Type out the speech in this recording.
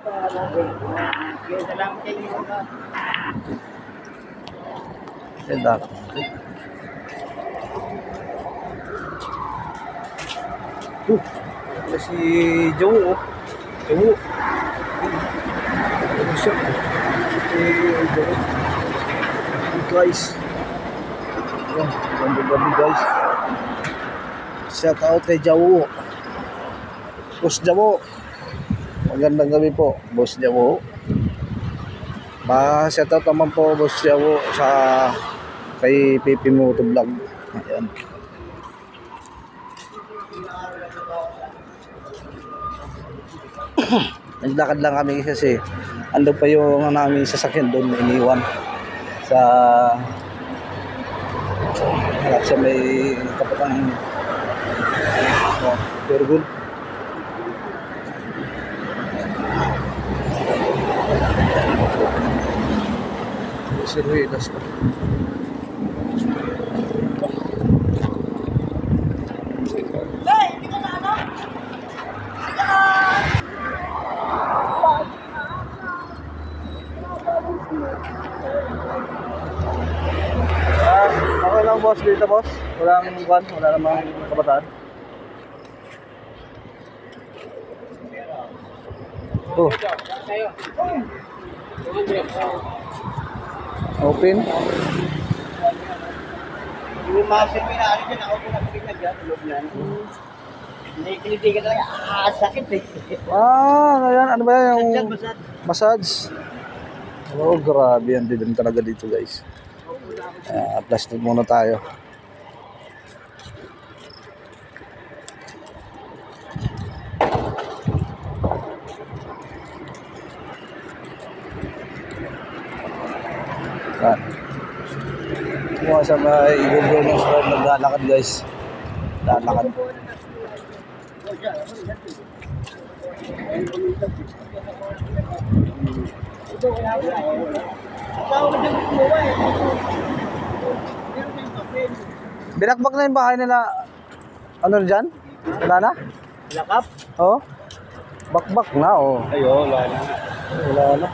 Ganda. Si Joe, oh. Joe. Ano siya? Joe. Guys. Ayan, ganda gabi guys. Shout out kay Joe. Boss Joe. Magandang gabi po, Boss Joe. Shout out naman po, Boss Joe, sa kay Pipi Moto Vlog. Ayan. Naglakad lang kami kasi ando pa yung namin sasakyan doon, iniwan sa harap sa may kapatang Pergul. Si Ruidas ko. Okay lang boss dito boss. Wala namang kabataan. Oh. Open. Yung mga seminary dyan, ako pinag-pinag yan, tulog yan. Hindi kinitigan talaga, sakit eh. Ayan, ano ba yung Massage. massage? Oh, grabe yan din talaga dito guys. Plastic muna tayo. Mga sa may governance road, naglalakad guys. Lalakad. Binakbak na yung bahay nila. Ano dyan? Wala na? Lakap? Oo. Bakbak na, oh. Ayo, wala na. Wala na.